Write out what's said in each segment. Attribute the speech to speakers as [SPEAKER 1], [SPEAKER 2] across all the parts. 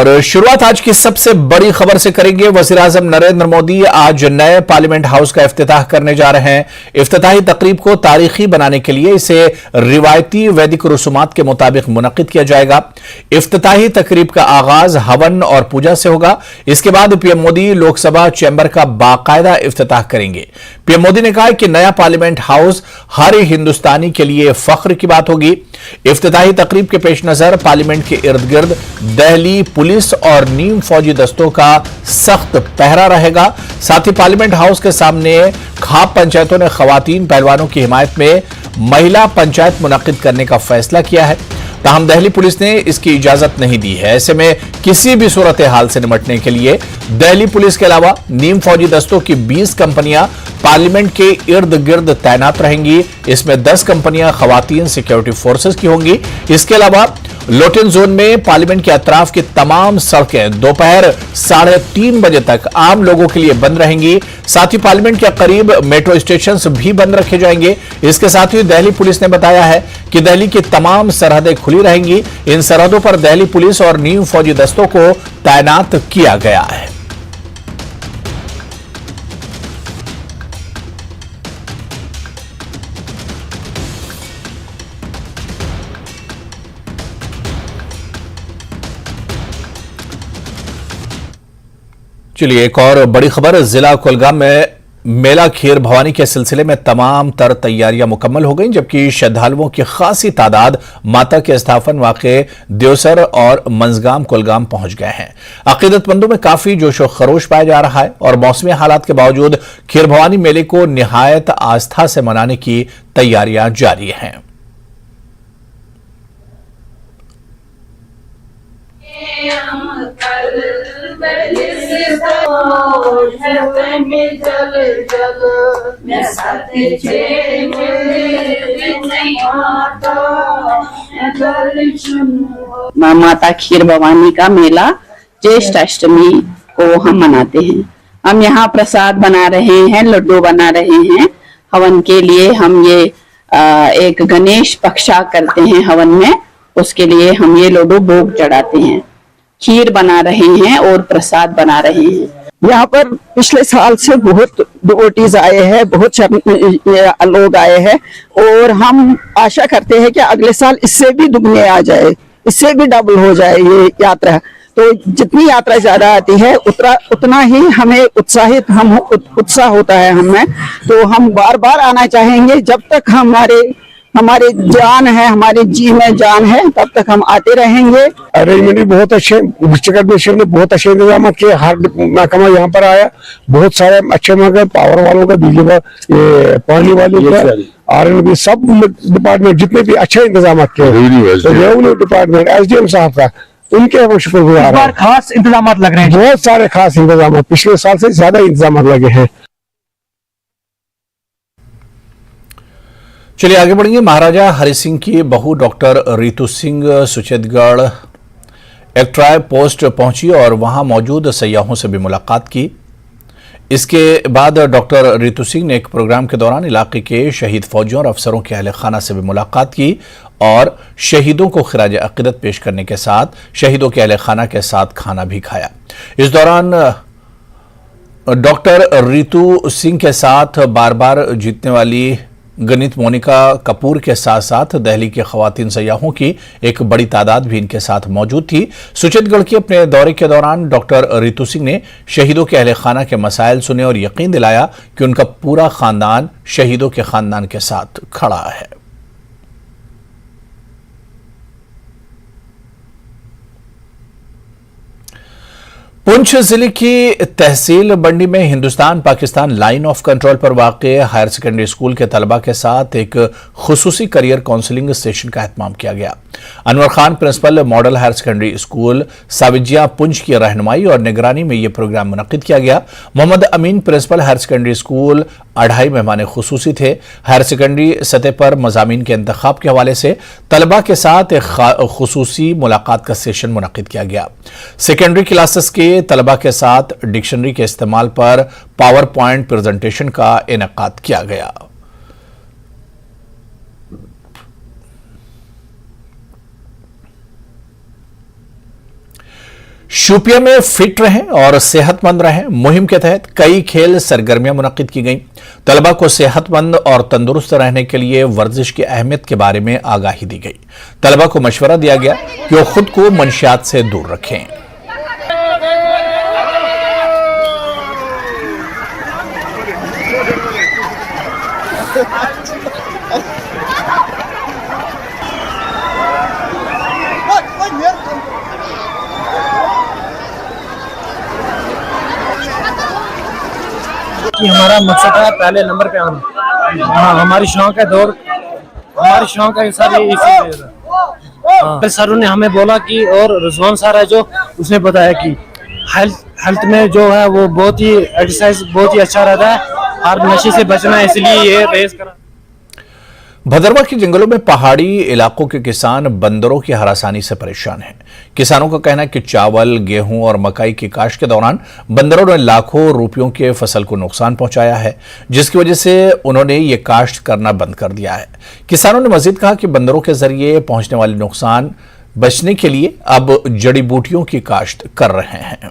[SPEAKER 1] और शुरुआत आज की सबसे बड़ी खबर से करेंगे। वज़ीर-ए-आज़म नरेंद्र मोदी आज नए पार्लियामेंट हाउस का इफ्तिताह करने जा रहे हैं। इफ्तिताही तकरीब को तारीखी बनाने के लिए इसे रिवायती वैदिक रसूमात के मुताबिक मुनक्किद किया जाएगा। इफ्तिताही तकरीब का आगाज हवन और पूजा से होगा। इसके बाद पीएम मोदी लोकसभा चैम्बर का बाकायदा इफ्तिताह करेंगे। पीएम मोदी ने कहा कि नया पार्लियामेंट हाउस हर हिंदुस्तानी के लिए फख्र की बात होगी। इफ्तिताही तकरीब के पेश नजर पार्लियामेंट के इर्द गिर्द दिल्ली पुलिस और नीम फौजी दस्तों का सख्त पहरा रहेगा। साथ ही पार्लियामेंट हाउस के सामने खाप पंचायतों ने खवातीन पहलवानों की हिमायत में महिला पंचायत मुनक्किद करने का फैसला किया है। ताहम दिल्ली पुलिस ने इसकी इजाजत नहीं दी है। ऐसे में किसी भी सूरत हाल से निपटने के लिए दिल्ली पुलिस के अलावा नीम फौजी दस्तों की 20 कंपनियां पार्लियामेंट के इर्द गिर्द तैनात रहेंगी। इसमें 10 कंपनियां खवातीन सिक्योरिटी फोर्सेस की होंगी। इसके अलावा लोटन जोन में पार्लियामेंट के अतराफ की तमाम सड़कें दोपहर 3:30 बजे तक आम लोगों के लिए बंद रहेंगी। साथ ही पार्लियामेंट के करीब मेट्रो स्टेशन भी बंद रखे जाएंगे। इसके साथ ही दिल्ली पुलिस ने बताया है कि दिल्ली की तमाम सरहदें खुली रहेंगी। इन सरहदों पर दिल्ली पुलिस और नीम फौजी दस्तों को तैनात किया गया है। चलिए एक और बड़ी खबर। जिला कुलगाम में मेला खीर भवानी के सिलसिले में तमाम तर तैयारियां मुकम्मल हो गई, जबकि श्रद्धालुओं की खासी तादाद माता के स्थापन वाक़े देवसर और मंजगाम कुलगाम पहुंच गए हैं। अकीदतमंदों में काफी जोशो खरोश पाया जा रहा है और मौसमी हालात के बावजूद खीर भवानी मेले को निहायत आस्था से मनाने की तैयारियां जारी हैं।
[SPEAKER 2] माता खीर भवानी का मेला ज्येष्ठ अष्टमी को हम मनाते हैं। हम यहाँ प्रसाद बना रहे हैं, लड्डू बना रहे हैं। हवन के लिए हम ये एक गणेश पक्षा करते हैं हवन में, उसके लिए हम ये लड्डू भोग चढ़ाते हैं। खीर बना रहे हैं और प्रसाद बना रहे हैं।
[SPEAKER 3] यहाँ पर पिछले साल से बहुत डिवोटीज आए हैं, बहुत लोग आए हैं और हम आशा करते हैं कि अगले साल इससे भी दुगने आ जाए, इससे भी डबल हो जाए ये यात्रा। तो जितनी यात्रा ज्यादा आती है उतना ही हमें उत्साह होता है हमें। तो हम बार बार आना चाहेंगे। जब तक हमारे जान है, हमारे जी में जान है, तब तक हम आते रहेंगे।
[SPEAKER 4] अरेंजमेंट भी बहुत अच्छे, डिस्ट्रिक्ट एडमिनिस्ट्रेशन ने बहुत अच्छे इंतजाम किए। हर महकमा यहाँ पर आया, बहुत सारे अच्छे महकमे, पावर वालों का, बिजली का, पानी वालों का, आरएनबी, सब डिपार्टमेंट जितने भी अच्छे इंतजाम किए। रेवेन्यू डिपार्टमेंट, एसडीएम साहब का, उनके हम शुक्रगुजार हैं।
[SPEAKER 5] खास इंतजाम लग रहे हैं,
[SPEAKER 4] बहुत सारे खास इंतजाम, पिछले साल से ज्यादा इंतजाम लगे हैं।
[SPEAKER 1] चलिए आगे बढ़ेंगे। महाराजा हरि सिंह की बहू डॉक्टर रितु सिंह सुचेतगढ़ एक्ट्राय पोस्ट पहुंची और वहां मौजूद सयाहों से भी मुलाकात की। इसके बाद डॉक्टर रितु सिंह ने एक प्रोग्राम के दौरान इलाके के शहीद फौजियों और अफसरों के अहले खाना से भी मुलाकात की और शहीदों को खिराज अकीदत पेश करने के साथ शहीदों के अहले खाना के साथ खाना भी खाया। इस दौरान डॉक्टर रितु सिंह के साथ बार बार जीतने वाली गणित मोनिका कपूर के साथ साथ दिल्ली के खवातीन सयाहों की एक बड़ी तादाद भी इनके साथ मौजूद थी। सुचेतगढ़ के अपने दौरे के दौरान डॉक्टर रितु सिंह ने शहीदों के अहले खाना के मसाइल सुने और यकीन दिलाया कि उनका पूरा खानदान शहीदों के खानदान के साथ खड़ा है। पुंछ जिले की तहसील बंडी में Hindustan Pakistan line of control पर वाक़े हायर सेकेंडरी स्कूल के तलबा के साथ एक खुसूसी करियर काउंसलिंग सेशन का एहतमाम किया गया। Anwar Khan principal model higher secondary school Sawjian Poonch की रहनुमाई और निगरानी में यह प्रोग्राम मुनक्किद किया गया। मोहम्मद अमीन प्रिंसिपल हायर सेकेंडरी स्कूल अढ़ाई मेहमान खुसूसी थे। हायर सेकेंडरी सतह पर मज़ामीन के इंतखाब के हवाले से तलबा के साथ एक खुसूसी मुलाकात का सेशन मुनक्किद किया गया। सेकेंडरी क्लासेस के तलबा के साथ डिक्शनरी के इस्तेमाल पर पावर पॉइंट प्रेजेंटेशन का इनेकाद किया गया। शोपियां में फिट रहें और सेहतमंद रहें मुहिम के तहत कई खेल सरगर्मियां मुनक्किद की गईं। तलबा को सेहतमंद और तंदुरुस्त रहने के लिए वर्जिश की अहमियत के बारे में आगाही दी गई। तलबा को मशवरा दिया गया कि वो खुद को मंशियात से दूर रखें।
[SPEAKER 5] कि हमारा मकसद है पहले नंबर पे आना। हाँ, हमारी शौक है दौड़, हमारी शौक है सर ये इसी। हाँ, सरों ने हमें बोला कि और रिजवान सर है जो उसने बताया कि हेल्थ में जो है वो बहुत ही एक्सरसाइज बहुत ही अच्छा रहता है और नशे से बचना है, इसलिए ये रेस करा।
[SPEAKER 1] भदरवा के जंगलों में पहाड़ी इलाकों के किसान बंदरों की हरासानी से परेशान हैं। किसानों का कहना है कि चावल, गेहूं और मकई की काश्त के दौरान बंदरों ने लाखों रुपयों के फसल को नुकसान पहुंचाया है, जिसकी वजह से उन्होंने ये काश्त करना बंद कर दिया है। किसानों ने मजीद कहा कि बंदरों के जरिए पहुंचने वाले नुकसान बचने के लिए अब जड़ी बूटियों की काश्त कर रहे हैं।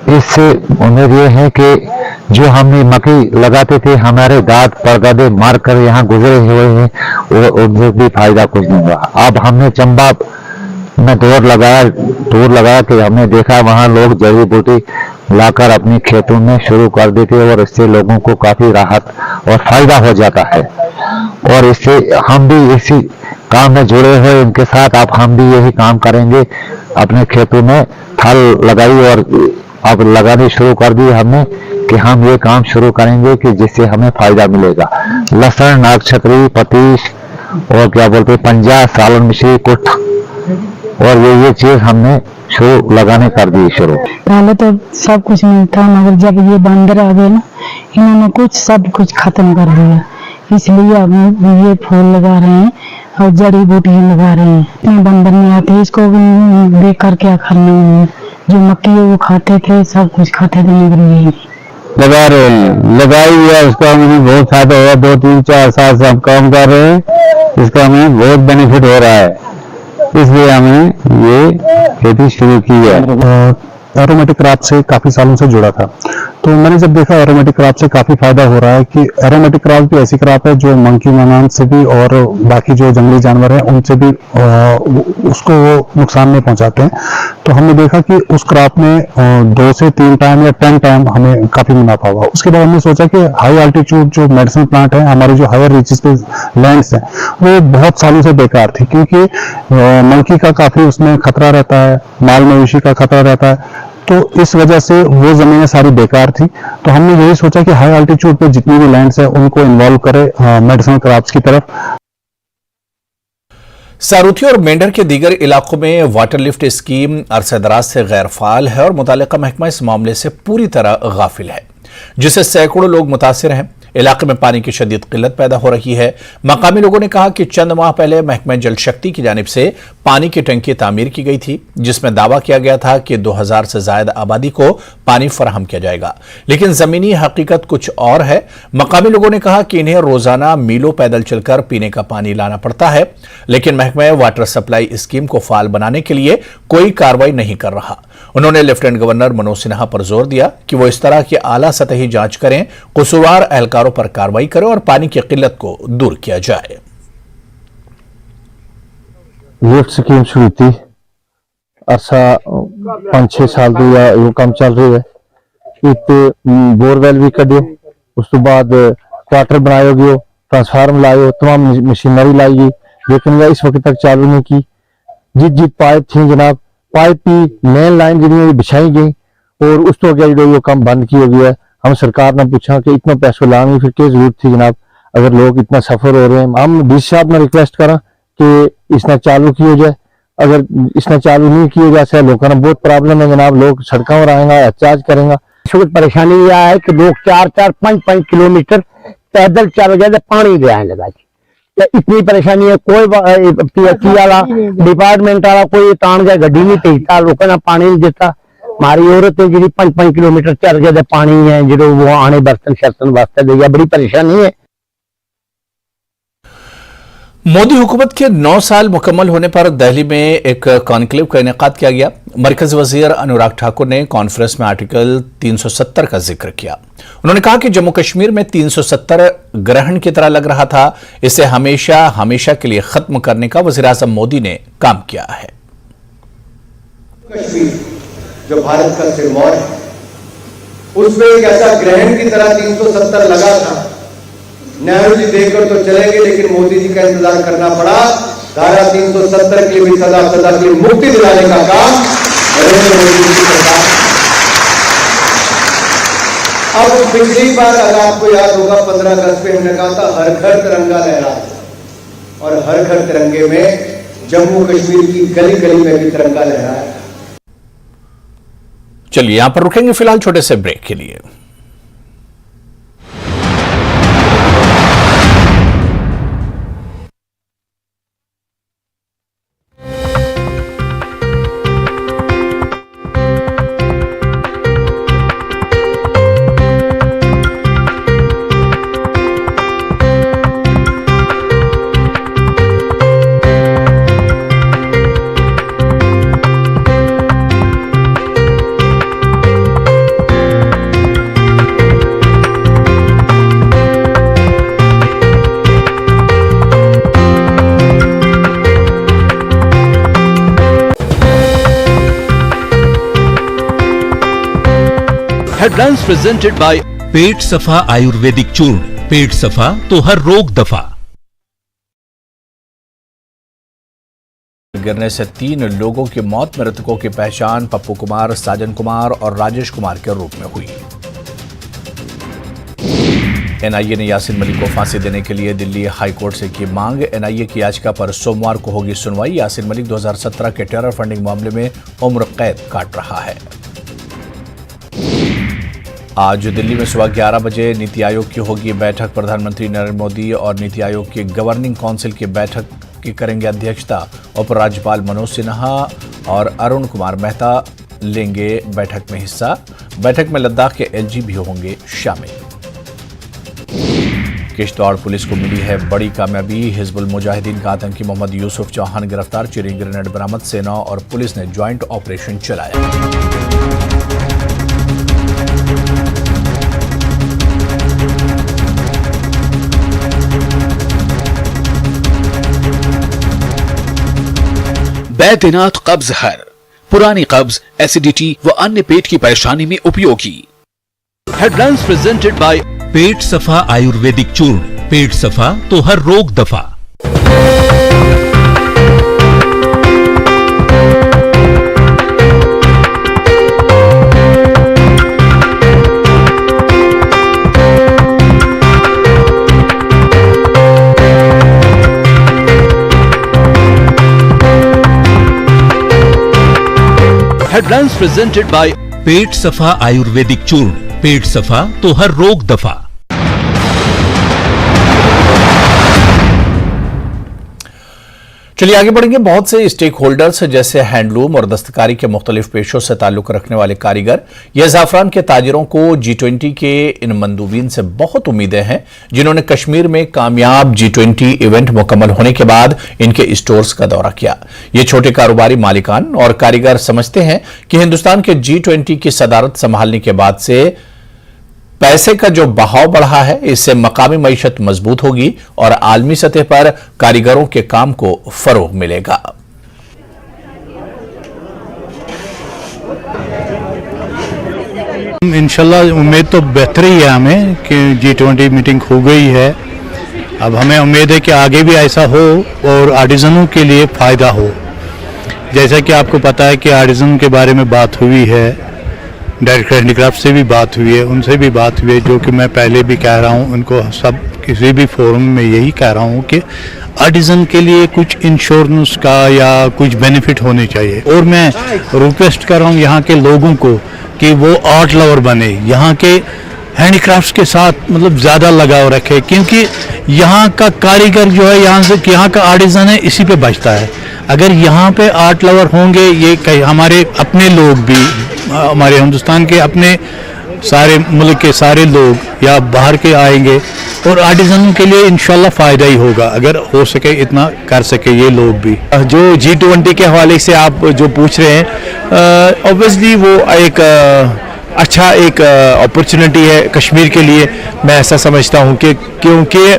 [SPEAKER 6] इससे उम्मीद ये है कि जो हमने मकई लगाते थे, हमारे दाद परदादे मार कर यहाँ गुजरे हुए हैं, वो उनसे भी फायदा कुछ नहीं हुआ। अब हमने चंबा में दौर लगाया कि हमने देखा वहाँ लोग जड़ी बूटी लाकर अपने खेतों में शुरू कर देते और इससे लोगों को काफी राहत और फायदा हो जाता है। और इससे हम भी इसी काम में जुड़े हुए इनके साथ अब हम भी यही काम करेंगे। अपने खेतों में थल लगाई और अब लगानी शुरू कर दी हमने कि हम ये काम शुरू करेंगे कि जिससे हमें फायदा मिलेगा। लहसुन, नाग छतरी, पतीश और क्या बोलते हैं पंजा, सालन मिश्री, कुट और ये चीज हमने शुरू लगाने कर दी शुरू।
[SPEAKER 7] पहले तो सब कुछ मिलता मगर जब ये बंदर आ गए ना, इन्होंने सब कुछ खत्म कर दिया। इसलिए अब ये फूल लगा रहे हैं और जड़ी बूटियां लगा रहे हैं। इतने बंदर नहीं आते, इसको भी बेकार क्या करना है। जो मक्की है वो खाते थे, सब कुछ खाते थे मगर ये
[SPEAKER 6] लगा रहे हैं, लगाई हुआ उसका हमें बहुत फायदा हुआ। 2, 3, 4 साल से हम काम कर रहे हैं, इसका हमें बहुत बेनिफिट हो रहा है, इसलिए हमने ये खेती शुरू की है।
[SPEAKER 8] एरोमेटिक क्रॉप से काफी सालों से जुड़ा था, तो मैंने जब देखा एरोमेटिक क्रॉप से काफी फायदा हो रहा है कि एरोमेटिक क्रॉप भी ऐसी क्रॉप है जो मंकी मैनान से भी और बाकी जो जंगली जानवर हैं उनसे भी उसको वो नुकसान नहीं पहुंचाते हैं। तो हमने देखा कि उस क्रॉप में 2 से 3 टाइम या 10 टाइम हमें काफी मुनाफा हुआ। उसके बाद हमने सोचा कि हाई अल्टीट्यूड जो मेडिसिन प्लांट है, हमारी जो हायर रीचेस पे लैंड्स हैं, वो बहुत सालों से बेकार थी क्योंकि मंकी का काफी उसमें खतरा रहता है, माल मवेशी का खतरा रहता है, तो इस वजह से वो जमीनें सारी बेकार थी। तो हमने यही सोचा कि हाई अल्टीट्यूड पे जितनी भी लैंड्स है उनको इन्वॉल्व करें मेडिसिनल क्रॉप्स की तरफ।
[SPEAKER 1] सारूथी और मेंढर के दीगर इलाकों में वाटर लिफ्ट स्कीम अरसे दराज से गैर फाल है और मुतालिका महकमा इस मामले से पूरी तरह गाफिल है, जिससे सैकड़ों लोग मुतासिर हैं। इलाके में पानी की शदीद किल्लत पैदा हो रही है। मकामी लोगों ने कहा कि चंद माह पहले महकमा जल शक्ति की जानिब से पानी की टंकी तामीर की गई थी, जिसमें दावा किया गया था कि 2000 से ज्यादा आबादी को पानी फराहम किया जाएगा, लेकिन जमीनी हकीकत कुछ और है। मकामी लोगों ने कहा कि इन्हें रोजाना मीलों पैदल चलकर पीने का पानी लाना पड़ता है, लेकिन महकमा वाटर सप्लाई स्कीम को फाल बनाने के लिए कोई कार्रवाई नहीं कर रहा। उन्होंने लेफ्टिनेंट गवर्नर मनोज सिन्हा पर जोर दिया कि वो इस तरह की आला सतही जांच करें, कसूरवार एहलकारों पर कार्रवाई करें और पानी की किल्लत को दूर किया जाए।
[SPEAKER 6] लिफ्ट स्कीम शुरू थी अरसा 5-6 साल की या वो काम चल रही है। इत बोरवेल भी कढ़ियो, उस तो बाद क्वार्टर बनाए गयो, ट्रांसफार्मर लाए, तमाम मशीनरी लाई गई, लेकिन वह इस वक्त तक चालू नहीं की। जित पाइप थी जनाब, पाइप की मेन लाइन जी बिछाई गई और उस तो अगे जो काम बंद की हो गया है। हम सरकार ने पूछा कि इतना पैसा लाने फिर क्या जरूरत थी जनाब, अगर लोग इतना सफर हो रहे हैं। हम डीसी साहब ने रिक्वेस्ट करा कि इसने चालू की हो जाए, अगर इसने चालू नहीं की हो जाए लोगों ने बहुत प्रॉब्लम है जनाब, लोग सड़कों पर आएंगे, एहतजाज करेंगे।
[SPEAKER 9] इस वक्त परेशानी यह है कि लोग 4-4, 5-5 किलोमीटर पैदल चल गए पानी ले आए लगा। इतनी परेशानी है, कोई पीएचई वाला डिपार्टमेंट वाला कोई तान गया गड्डी नहीं भेजता, लोगों ने पानी नहीं देता। हमारी औरत है जी 5-5 किलोमीटर चल गए पानी है जो वो आने बर्तन शर्तन वास्ते दे, बड़ी परेशानी है।
[SPEAKER 1] मोदी हुकूमत के 9 साल मुकम्मल होने पर दिल्ली में एक कॉन्क्लेव का इनेकाद किया गया। मरकजी वजीर अनुराग ठाकुर ने कॉन्फ्रेंस में आर्टिकल 370 का जिक्र किया। उन्होंने कहा कि जम्मू कश्मीर में 370 ग्रहण की तरह लग रहा था, इसे हमेशा हमेशा के लिए खत्म करने का वजीर आजम मोदी ने काम किया है।
[SPEAKER 10] कश्मीर जो भारत का सिरमौर है, उसमें एक ऐसा ग्रहण की तरह 370 लगा था। नेहरू जी देखकर तो चले गए, लेकिन मोदी जी का इंतजार करना पड़ा। धारा 370 के लिए भी सदा सदा के लिए मुक्ति दिलाने का काम नरेंद्र मोदी जी की सरकार। अब पिछली बार अगर आपको याद होगा 15 अगस्त पे हमने कहा था हर घर तिरंगा लहरा, और हर घर तिरंगे में जम्मू कश्मीर की गली गली में भी तिरंगा लहराया।
[SPEAKER 1] चलिए यहां पर रुकेंगे फिलहाल छोटे से ब्रेक के लिए।
[SPEAKER 11] हेडलाइंस प्रेजेंटेड बाय पेट सफा आयुर्वेदिक चूर्ण। पेट सफा तो हर रोग दफा।
[SPEAKER 1] गिरने से 3 लोगों की मौत। मृतकों की पहचान पप्पू कुमार, साजन कुमार और राजेश कुमार के रूप में हुई। एनआईए ने यासिन मलिक को फांसी देने के लिए दिल्ली हाईकोर्ट से की मांग। एनआईए की याचिका पर सोमवार को होगी सुनवाई। यासिन मलिक 2017 के टेरर फंडिंग मामले में उम्र कैद काट रहा है। आज दिल्ली में सुबह 11 बजे नीति आयोग की होगी बैठक। प्रधानमंत्री नरेंद्र मोदी और नीति आयोग की गवर्निंग काउंसिल की बैठक की करेंगे अध्यक्षता। उपराज्यपाल मनोज सिन्हा और अरुण कुमार मेहता लेंगे बैठक में हिस्सा। बैठक में लद्दाख के एलजी भी होंगे शामिल। किश्तवाड़ पुलिस को मिली है बड़ी कामयाबी। हिजबुल मुजाहिदीन का आतंकी मोहम्मद यूसुफ चौहान गिरफ्तार। चीनी ग्रेनेड बरामद। सेना और पुलिस ने ज्वाइंट ऑपरेशन चलाया।
[SPEAKER 11] बैद्यनाथ कब्ज हर, पुरानी कब्ज, एसिडिटी व अन्य पेट की परेशानी में उपयोगी। हेडलाइंस प्रेजेंटेड बाय पेट सफा आयुर्वेदिक चूर्ण। पेट सफा तो हर रोग दफा। हेडलाइंस प्रेजेंटेड बाय पेट सफा आयुर्वेदिक चूर्ण। पेट सफा तो हर रोग दफा।
[SPEAKER 1] चलिए आगे बढ़ेंगे। बहुत से स्टेक होल्डर्स जैसे हैंडलूम और दस्तकारी के मुख्तलिफ पेशों से ताल्लुक रखने वाले कारीगर या ज़ाफ़रान के ताजिरों को G20 के इन मंदूबीन से बहुत उम्मीदें हैं, जिन्होंने कश्मीर में कामयाब G20 इवेंट मुकम्मल होने के बाद इनके स्टोर्स का दौरा किया। ये छोटे कारोबारी मालिकान और कारीगर समझते हैं कि हिंदुस्तान के G20 की सदारत संभालने के बाद से पैसे का जो बहाव बढ़ा है, इससे मकामी मईशत मजबूत होगी और आलमी सतह पर कारीगरों के काम को फरोग मिलेगा।
[SPEAKER 12] इंशाल्लाह उम्मीद तो बेहतर ही है हमें कि G20 मीटिंग हो गई है। अब हमें उम्मीद है कि आगे भी ऐसा हो और आर्टिजनों के लिए फ़ायदा हो। जैसा कि आपको पता है कि आर्टिजन के बारे में बात हुई है, डायरेक्टर हैंडीक्राफ्ट से भी बात हुई है, उनसे भी बात हुई है, जो कि मैं पहले भी कह रहा हूँ, उनको सब किसी भी फोरम में यही कह रहा हूँ कि आर्टिजन के लिए कुछ इंश्योरेंस का या कुछ बेनिफिट होने चाहिए। और मैं रिक्वेस्ट कर रहा हूँ यहाँ के लोगों को कि वो आर्ट लवर बने, यहाँ के हैंडीक्राफ्ट्स के साथ मतलब ज़्यादा लगाव रखे, क्योंकि यहाँ का कारीगर जो है, यहाँ का आर्टिजन है, इसी पे बचता है। अगर यहाँ पे आर्ट लवर होंगे, ये हमारे अपने लोग भी, हमारे हिंदुस्तान के अपने सारे मुल्क के सारे लोग या बाहर के आएंगे और आर्टिजनों के लिए इंशाल्लाह फ़ायदा ही होगा अगर हो सके इतना कर सके ये लोग भी। जो G20 के हवाले से आप जो पूछ रहे हैं, ऑब्वियसली वो एक अच्छा एक अपॉर्चुनिटी है कश्मीर के लिए, मैं ऐसा समझता हूँ कि क्योंकि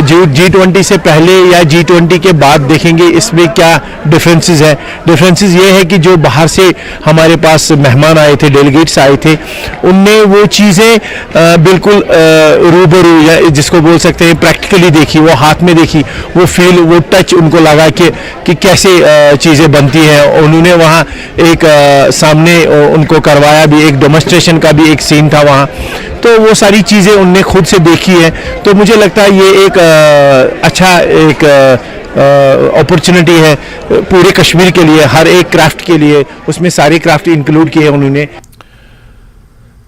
[SPEAKER 12] जो G20 से पहले या G20 के बाद देखेंगे इसमें क्या डिफरेंसेस है। डिफरेंसेस ये है कि जो बाहर से हमारे पास मेहमान आए थे, डेलीगेट्स आए थे, उनने वो चीज़ें बिल्कुल रूबरू या जिसको बोल सकते हैं प्रैक्टिकली देखी, वो हाथ में देखी, वो फील, वो टच उनको लगा कि कैसे चीज़ें बनती हैं। उन्होंने वहाँ एक सामने उनको करवाया भी, एक डेमोन्स्ट्रेशन का भी एक सीन था वहाँ, तो वो सारी चीज़ें उनने खुद से देखी है। तो मुझे लगता है ये एक अच्छा एक अपॉर्चुनिटी है पूरे कश्मीर के लिए, हर एक क्राफ्ट के लिए, उसमें सारे क्राफ्ट इंक्लूड किए उन्होंने।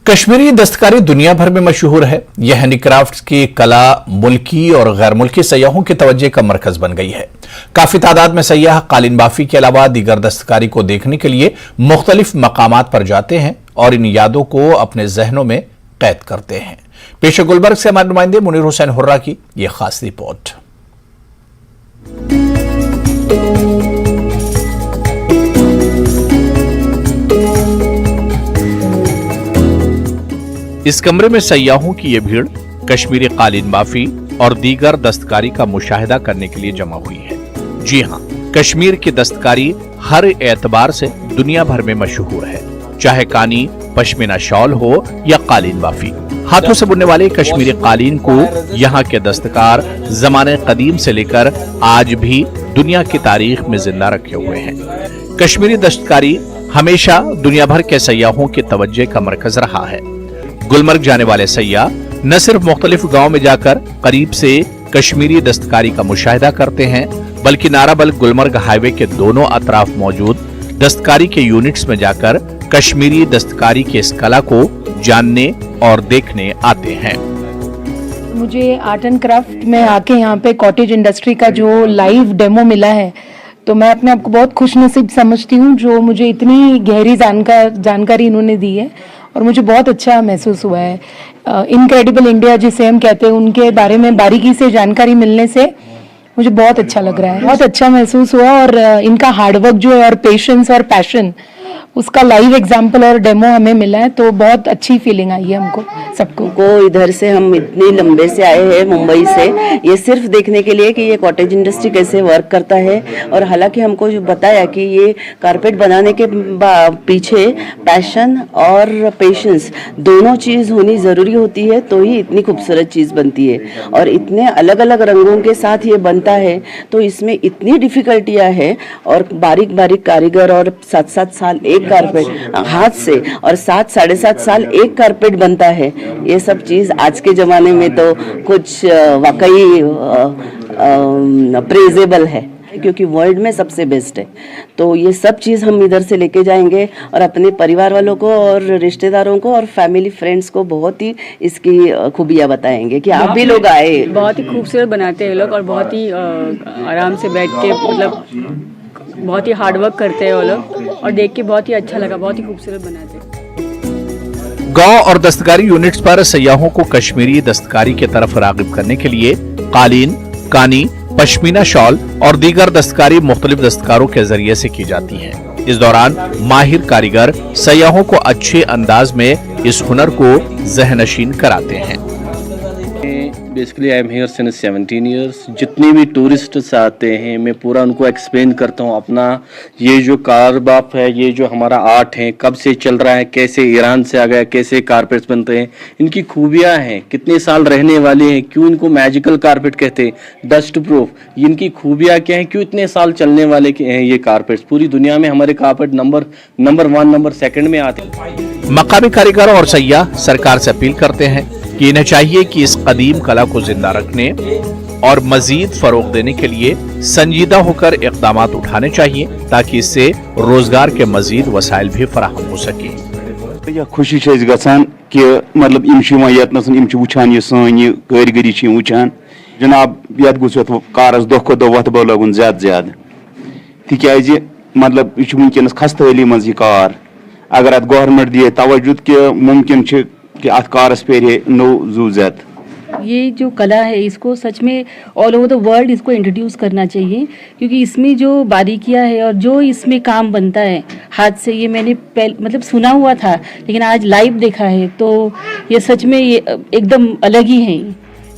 [SPEAKER 1] कश्मीरी दस्तकारी दुनिया भर में मशहूर है। यह हैंडीक्राफ्ट्स की कला मुल्की और गैर मुल्की सयाहों की तवज्जो का मरकज बन गई है। काफी तादाद में सयाह कालीन बाफी के अलावा दीगर दस्तकारी को देखने के लिए मुख्तलिफ मकामात पर जाते हैं और इन यादों को अपने जहनों में कैद करते हैं। पेश गुलबर्ग से हमारे नुमाइंदे मुनीर हुसैन हुर्रा की यह खास रिपोर्ट। इस कमरे में सयाहों की यह भीड़ कश्मीरी कालीन बाफी और दीगर दस्तकारी का मुशाहिदा करने के लिए जमा हुई है। जी हां, कश्मीर की दस्तकारी हर एतबार से दुनिया भर में मशहूर है, चाहे कानी, पश्मीना शॉल हो या कालीन बाफी। हाथों से बुनने वाले कश्मीरी कालीन को यहाँ के दस्तकार जमाने कदीम से लेकर आज भी दुनिया की तारीख में जिंदा रखे हुए हैं। कश्मीरी दस्तकारी हमेशा दुनिया भर के सयाहों की तवज्जो का मरकज रहा है। गुलमर्ग जाने वाले सयाह न सिर्फ मुख्तलिफ गाँव में जाकर करीब से कश्मीरी दस्तकारी का मुशाहिदा करते हैं, बल्कि नाराबल गुलमर्ग हाईवे के दोनों अतराफ मौजूद दस्तकारी के यूनिट्स में जाकर कश्मीरी दस्तकारी की इस कला को जानने और देखने आते हैं।
[SPEAKER 13] मुझे आर्ट एंड क्राफ्ट में आके यहाँ पे कॉटेज इंडस्ट्री का जो लाइव डेमो मिला है, तो मैं अपने आप को बहुत खुशनसीब समझती हूँ जो मुझे इतनी गहरी जानकारी इन्होंने दी है और मुझे बहुत अच्छा महसूस हुआ है। इनक्रेडिबल इंडिया जिसे हम कहते हैं, उनके बारे में बारीकी से जानकारी मिलने से मुझे बहुत अच्छा लग रहा है, बहुत अच्छा महसूस हुआ। और इनका हार्डवर्क जो है और पेशेंस और पैशन, उसका लाइव एग्जाम्पल और डेमो हमें मिला है, तो बहुत अच्छी फीलिंग आई है हमको सबको।
[SPEAKER 14] इधर से हम इतने लंबे से आए हैं मुंबई से, ये सिर्फ देखने के लिए कि ये कॉटेज इंडस्ट्री कैसे वर्क करता है। और हालांकि हमको जो बताया कि ये कारपेट बनाने के पीछे पैशन और पेशेंस दोनों चीज़ होनी ज़रूरी होती है, तो ही इतनी खूबसूरत चीज़ बनती है। और इतने अलग अलग रंगों के साथ ये बनता है, तो इसमें इतनी डिफ़िकल्टियाँ हैं। और बारीक बारीक कारीगर और 7-7 साल एक कारपेट हाथ से और 7-7.5 साल एक कारपेट बनता है। ये सब चीज आज के जमाने में तो कुछ वाकई प्रेजेबल है, क्योंकि वर्ल्ड में सबसे बेस्ट है। तो ये सब चीज हम इधर से लेके जाएंगे और अपने परिवार वालों को और रिश्तेदारों को और फैमिली फ्रेंड्स को बहुत ही इसकी खूबियां बताएंगे कि आप भी लोग आए।
[SPEAKER 15] बहुत ही खूबसूरत बनाते हैं लोग और बहुत ही आराम से बैठ के, मतलब बहुत ही हार्डवर्क करते हैं वो लोग, और देख के बहुत ही अच्छा लगा, बहुत ही खूबसूरत बनाते हैं।
[SPEAKER 1] गांव और दस्तकारी यूनिट्स पर सयाहों को कश्मीरी दस्तकारी की तरफ रागिब करने के लिए कालीन, कानी, पश्मीना शॉल और दीगर दस्तकारी मुख्तलिफ दस्तकारों के जरिए से की जाती है। इस दौरान माहिर कारीगर सयाहों को अच्छे अंदाज में इस हुनर को ज़हनशीन कराते हैं।
[SPEAKER 16] Basically I am here since 17 years. जितने भी टूरिस्ट्स आते हैं मैं पूरा उनको एक्सप्लेन करता हूँ अपना ये जो कारबाफ है, ये जो हमारा आर्ट है, कब से चल रहा है, कैसे ईरान से आ गया, कैसे कारपेट्स बनते हैं, इनकी खूबियाँ हैं, कितने साल रहने वाले हैं, क्यों इनको मैजिकल कारपेट कहते हैं, डस्ट प्रूफ, इनकी खूबियाँ क्या हैं, क्यों इतने साल चलने वाले हैं ये कारपेट्स। पूरी दुनिया में हमारे कारपेट नंबर 1 नंबर 2 में आते हैं।
[SPEAKER 1] मकामी कारीगरों और सयाह सरकार से अपील करते हैं कि इन्हें चाहिए कि इस कदीम कला को जिंदा रखने और मजीद फरोग देने के लिए संजीदा होकर इक़दामात उठाने चाहिए, ताकि इससे रोजगार के मजीद वसाइल भी फराहम हो सके।
[SPEAKER 17] खुशी गसान कि मतलब इम वुचान ये सन ये कारीगरी वुचान जनाब यत गुस कारस दो खो दो वत लगुन ज्यादा ज्यादा, तिकाज मतलब यह वनकस खस्ता अली मज कार अगर अत गवर्नमेंट दिए तवज्जुद कि मुमकिन कि अत कारस पे नो जू ज़ैत।
[SPEAKER 18] ये जो कला है इसको सच में ऑल ओवर द वर्ल्ड इसको इंट्रोड्यूस करना चाहिए, क्योंकि इसमें जो बारीकियां है और जो इसमें काम बनता है हाथ से, ये मैंने मतलब सुना हुआ था लेकिन आज लाइव देखा है, तो ये सच में ये एकदम अलग ही है,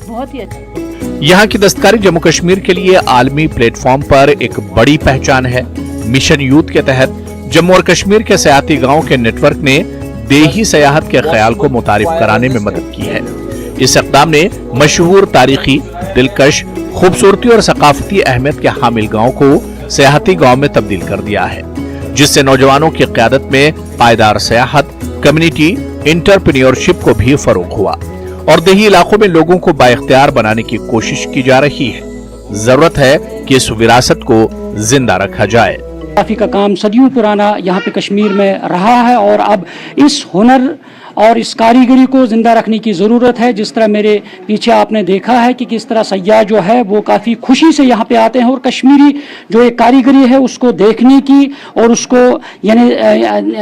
[SPEAKER 18] बहुत ही अच्छा।
[SPEAKER 1] यहाँ की दस्तकारी जम्मू कश्मीर के लिए आलमी प्लेटफॉर्म पर एक बड़ी पहचान है। मिशन यूथ के तहत जम्मू और कश्मीर के सयाती गांव के नेटवर्क ने देही सयाहत के ख्याल को मुतारिफ कराने में मदद की है। इस इक़दाम ने मशहूर तारीखी, दिलकश, खूबसूरती और सकाफती अहमियत के हामिल गांव को सयाहती गांव में तब्दील कर दिया है, जिससे नौजवानों की क़यादत में पायदार सयाहत, कम्युनिटी एंटरप्रेन्योरशिप को भी फरोग हुआ और देही इलाकों में लोगों को बाइख्तियार बनाने की कोशिश की जा रही है। जरूरत है कि इस विरासत को जिंदा रखा जाए।
[SPEAKER 19] काफ़ी का काम सदियों पुराना यहाँ पे कश्मीर में रहा है और अब इस हुनर और इस कारीगरी को ज़िंदा रखने की ज़रूरत है। जिस तरह मेरे पीछे आपने देखा है कि किस तरह सयाह जो है वो काफ़ी खुशी से यहाँ पे आते हैं और कश्मीरी जो एक कारीगरी है उसको देखने की और उसको यानी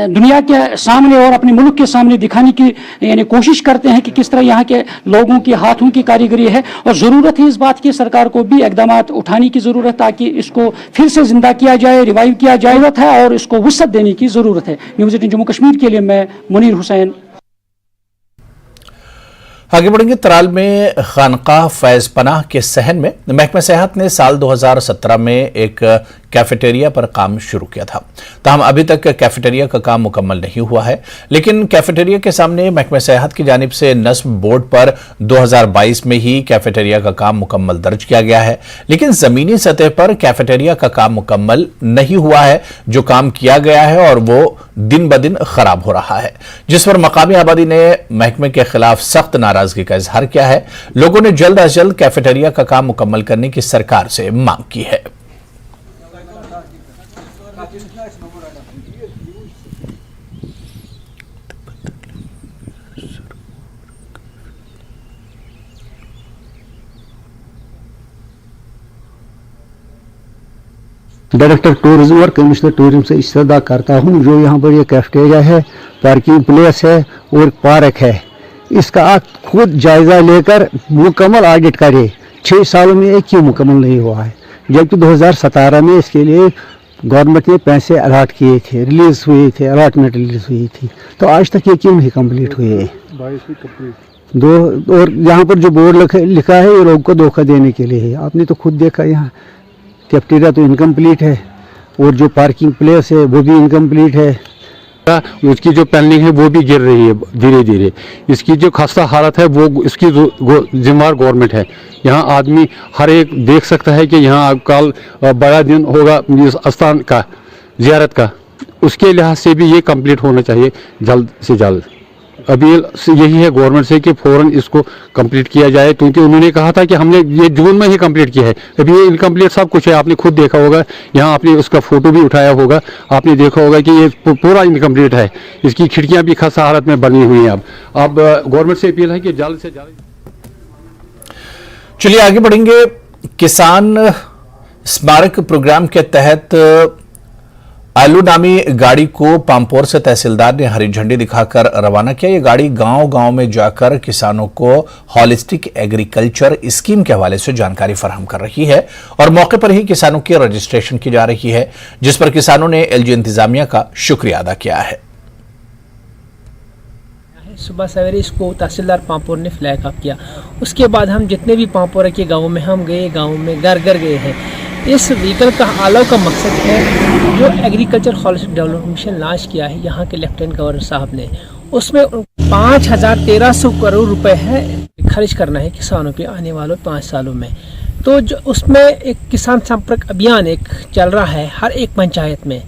[SPEAKER 19] दुनिया के सामने और अपने मुल्क के सामने दिखाने की यानी कोशिश करते हैं कि किस तरह यहाँ के लोगों के हाथों की कारीगरी है। और ज़रूरत है इस बात की सरकार को भी इक़दाम उठाने की ज़रूरत ताकि इसको फिर से ज़िंदा किया जाए, रिवाइव किया जाए है और इसको वुसअत देने की ज़रूरत है। न्यूज़ 18 जम्मू कश्मीर के लिए मैं मुनीर हुसैन।
[SPEAKER 1] आगे बढ़ेंगे। तराल में खानकाह फैज पनाह के सहन में महकमा सेहत ने साल 2017 में एक कैफेटेरिया पर काम शुरू किया था। ताहम अभी तक कैफेटेरिया का काम मुकम्मल नहीं हुआ है, लेकिन कैफेटेरिया के सामने महकमा सेहत की जानिब से नस्ब बोर्ड पर 2022 में ही कैफेटेरिया का काम मुकम्मल दर्ज किया गया है, लेकिन जमीनी सतह पर कैफेटेरिया का काम मुकम्मल नहीं हुआ है। जो काम किया गया है और वो दिन ब दिन खराब हो रहा है, जिस पर मकामी आबादी ने महकमे के खिलाफ सख्त नाराजगी का इजहार किया है। लोगों ने जल्द अज जल्द कैफेटेरिया का काम मुकम्मल करने की सरकार से मांग की है।
[SPEAKER 20] डायरेक्टर टूरिज्म और कमिश्नर टूरिज्म से इस्तदा करता हूं, जो यहाँ पर ये कैफेटेरिया है, पार्किंग प्लेस है और पार्क है, इसका आप खुद जायजा लेकर मुकम्मल ऑडिट करें। 6 सालों में एक क्यों मुकम्मल नहीं हुआ है, जबकि 2017 में इसके लिए गवर्नमेंट ने पैसे अलॉट किए थे, रिलीज हुए थे, अलॉटमेंट रिलीज हुई थी, तो आज तक ये क्यों नहीं कम्प्लीट हुए। और यहाँ पर जो बोर्ड लिखा है ये लोगों को धोखा देने के लिए है। आपने तो खुद देखा यहाँ कैफेटेरिया तो इनकम्प्लीट है और जो पार्किंग प्लेस है वो भी इनकम्प्लीट है।
[SPEAKER 12] उसकी जो प्लानिंग है वो भी गिर रही है धीरे धीरे। इसकी जो खस्ता हालत है वो इसकी जिम्मेदार गवर्नमेंट है। यहाँ आदमी हर एक देख सकता है कि यहाँ कल बड़ा दिन होगा इस स्थान का ज़ियारत का, उसके लिहाज से भी ये कंप्लीट होना चाहिए जल्द से जल्द। अभी यही है गवर्नमेंट से कि फौरन इसको कंप्लीट किया जाए, क्योंकि उन्होंने कहा था कि हमने ये जून में ही कंप्लीट किया है। अभी ये इनकम्प्लीट सब कुछ है, आपने खुद देखा होगा, यहाँ आपने उसका फोटो भी उठाया होगा, आपने देखा होगा कि ये पूरा इनकम्प्लीट है। इसकी खिड़कियाँ भी खस्ता हालत में बनी हुई हैं। अब गवर्नमेंट से अपील है कि जल्द से जल्द।
[SPEAKER 1] चलिए आगे बढ़ेंगे। किसान स्मारक प्रोग्राम के तहत आलू नामी गाड़ी को पामपोर से तहसीलदार ने हरी झंडी दिखाकर रवाना किया। ये गाड़ी गांव-गांव में जाकर किसानों को हॉलिस्टिक एग्रीकल्चर स्कीम के हवाले से जानकारी फराहम कर रही है और मौके पर ही किसानों की रजिस्ट्रेशन की जा रही है, जिस पर किसानों ने एलजी इंतजामिया का शुक्रिया अदा किया है।
[SPEAKER 21] सुबह सवेरे इसको तहसीलदार पामपोर ने फ्लैग ऑफ किया। उसके बाद हम जितने भी पामपोर के गाँव में हम गए, गाँव में घर घर गए हैं। इस व्हीकल का आला का मकसद है जो agriculture holistic development mission launch किया है यहाँ के लेफ्टिनेंट गवर्नर साहब ने, उसमें 5,1300 करोड़ रुपए है खर्च करना है किसानों पे आने वाले 5 सालों में। तो जो उसमें एक किसान संपर्क अभियान एक चल रहा है हर एक पंचायत में।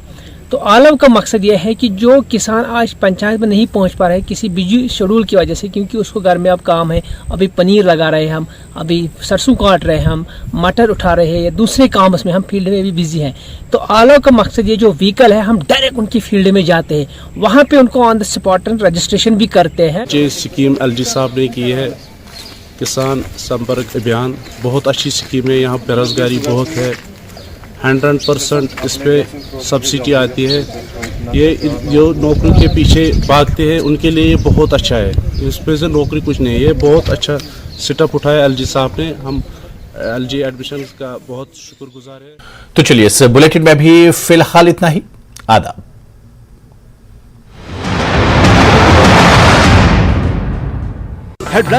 [SPEAKER 21] तो आलम का मकसद यह है कि जो किसान आज पंचायत में नहीं पहुंच पा रहे किसी बिजी शेड्यूल की वजह से, क्योंकि उसको घर में अब काम है, अभी पनीर लगा रहे हैं हम, अभी सरसों काट रहे हैं हम, मटर उठा रहे हैं या दूसरे काम उसमें हम फील्ड में भी बिजी हैं। तो आलम का मकसद ये जो व्हीकल है हम डायरेक्ट उनकी फील्ड में जाते हैं, वहाँ पे उनको ऑन द स्पॉट रजिस्ट्रेशन भी करते हैं।
[SPEAKER 22] जो स्कीम एलजी साहब ने की है किसान संपर्क अभियान, बहुत अच्छी स्कीम है। यहाँ बेरोजगारी बहुत है, 100% इस पे सब्सिडी आती है। ये जो नौकरी के पीछे भागते हैं उनके लिए ये बहुत अच्छा है। इस पे से नौकरी कुछ नहीं है। ये बहुत अच्छा सेटअप उठाया एलजी साहब ने। हम एलजी एडमिशन का बहुत शुक्रगुजार है।
[SPEAKER 1] तो चलिए इस बुलेटिन में भी फिलहाल इतना ही। आदाब।
[SPEAKER 11] हेडलाइन